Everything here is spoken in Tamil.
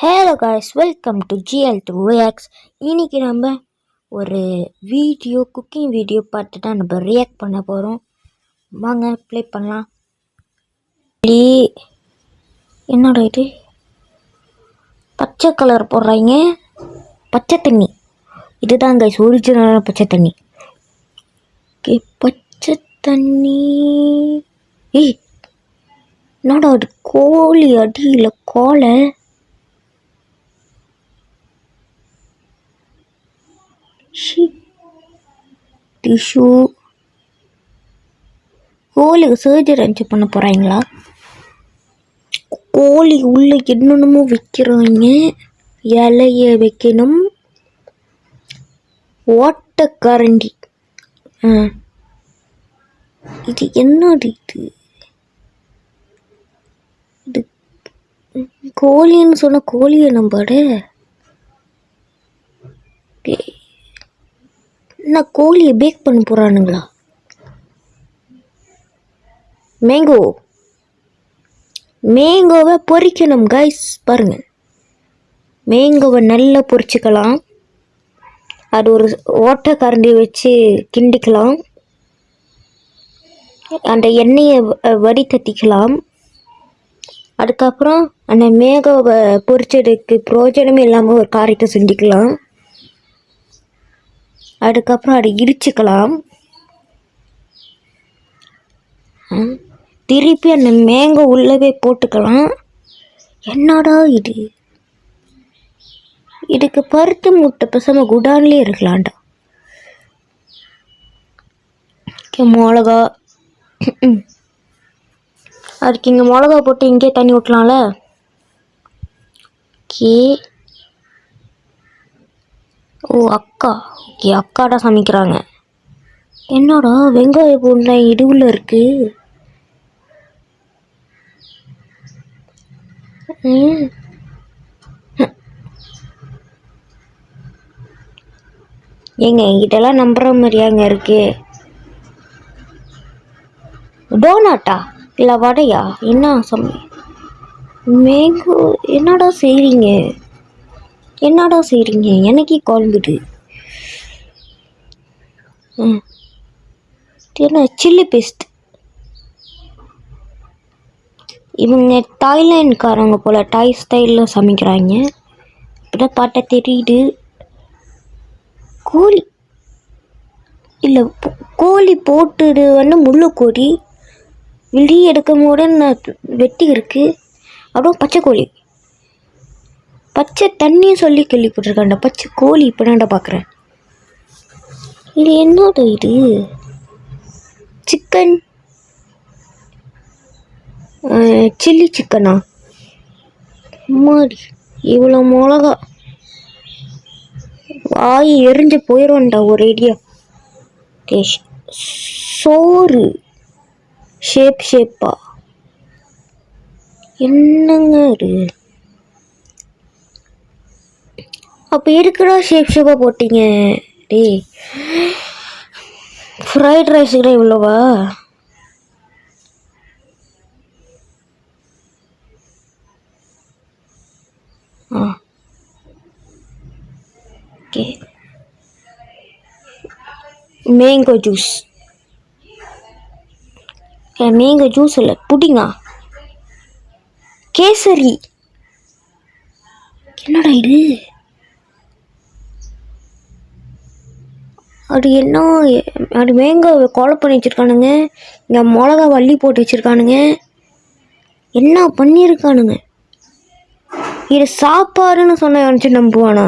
Hello guys, welcome to GL2 Reacts. இன்னைக்கு நம்ம ஒரு குக்கிங் வீடியோ பார்த்து தான் நம்ம ரியாக்ட் பண்ண போகிறோம். வாங்க ப்ளே பண்ணலாம். என்னோட இது பச்சை கலர் போடுறாங்க, பச்சை தண்ணி. இதுதான் கைஸ் ஒரிஜினலான பச்சை தண்ணி. பச்சை தண்ணி. என்னடா அது கோழி அடியில் கோலை. டிஷ்யூ. கோழிக்கு சர்ஜரி அஞ்சு பண்ண போகிறாங்களா? கோழி உள்ள என்னென்னமோ வைக்கிறாங்க. இலைய வைக்கணும். ஓட்டக்கரண்டி. இது என்னது? இது கோழின்னு சொன்ன கோழியை நம்பாடு. என்ன கோழியை பேக் பண்ண போகிறானுங்களா? மேங்கோவை பொரிக்கணும் கைஸ். பாருங்க, மேங்கோவை நல்லா பொரிச்சுக்கலாம். அது ஒரு ஓட்டக்கரண்டி வச்சு கிண்டிக்கலாம். அந்த எண்ணெயை வடிகட்டிக்கலாம். அதுக்கப்புறம் அந்த மேங்கோவை பொரிச்சதுக்கு பிரயோஜனமே இல்லாமல் ஒரு காரியத்தை செஞ்சுக்கலாம். அதுக்கப்புறம் அதை இடிச்சுக்கலாம். திருப்பி அந்த மேங்கோ உள்ளவே போட்டுக்கலாம். என்னடா இது? இதுக்கு பருத்து முட்டை பேசாம குடான்லேயே இருக்கலாம்டா. மிளகா, அதுக்கு இங்கே மிளகா போட்டு இங்கே தண்ணி ஊற்றலாம்ல. அக்கா. அக்காடா சமைக்கிறாங்க. என்னடா வெங்காய பூண்டை இடுவுல இருக்கு. ஏங்க இதெல்லாம் நம்புற மாதிரியாங்க இருக்கு? டோனாட்டா இல்லை வடையா? என்ன மேங்கோ என்னடா செய்றீங்க? எனக்கே குழம்புது. என்ன சில்லி பேஸ்ட். இவங்க தாய்லாந்துக்காரங்க போல் தாய் ஸ்டைலில் சமைக்கிறாங்க. இப்படிதான் பார்த்தா தெரியுது. கோழி இல்லை, கோழி போட்டுது முள்ளு கோழி வெளியே எடுக்கும் போது வெட்டி இருக்கு. அப்புறம் பச்சை கோழி, பச்சை தண்ணியும் சொல்லி கேள்விப்பட்டிருக்காண்டா. பச்சை கோழி இப்போ நான்டா பார்க்குறேன். இது என்னது? இது சிக்கன், சில்லி சிக்கனா? மாடி இவ்வளோ மிளகா வாய் எரிஞ்சு போயிடும்டா ஒரு ஐடியா. சோறு ஷேப்பா என்னங்க இது? அப்போ இருக்கிறா ஷேப்பாக போட்டீங்க. ஃப்ரைட் ரைஸ் கூட இவ்வளோவா? Mango juice. மேங்கோ ஜூஸ் இல்லை, புடிங்கா. கேசரி. என்னடா இது? அது மேங்கோவை கொலை பண்ணி வச்சுருக்கானுங்க. இங்கே மிளகா வள்ளி போட்டு வச்சுருக்கானுங்க. என்ன பண்ணியிருக்கானுங்க? இது சாப்பாடுன்னு சொன்ன நினச்சி நம்புவானா?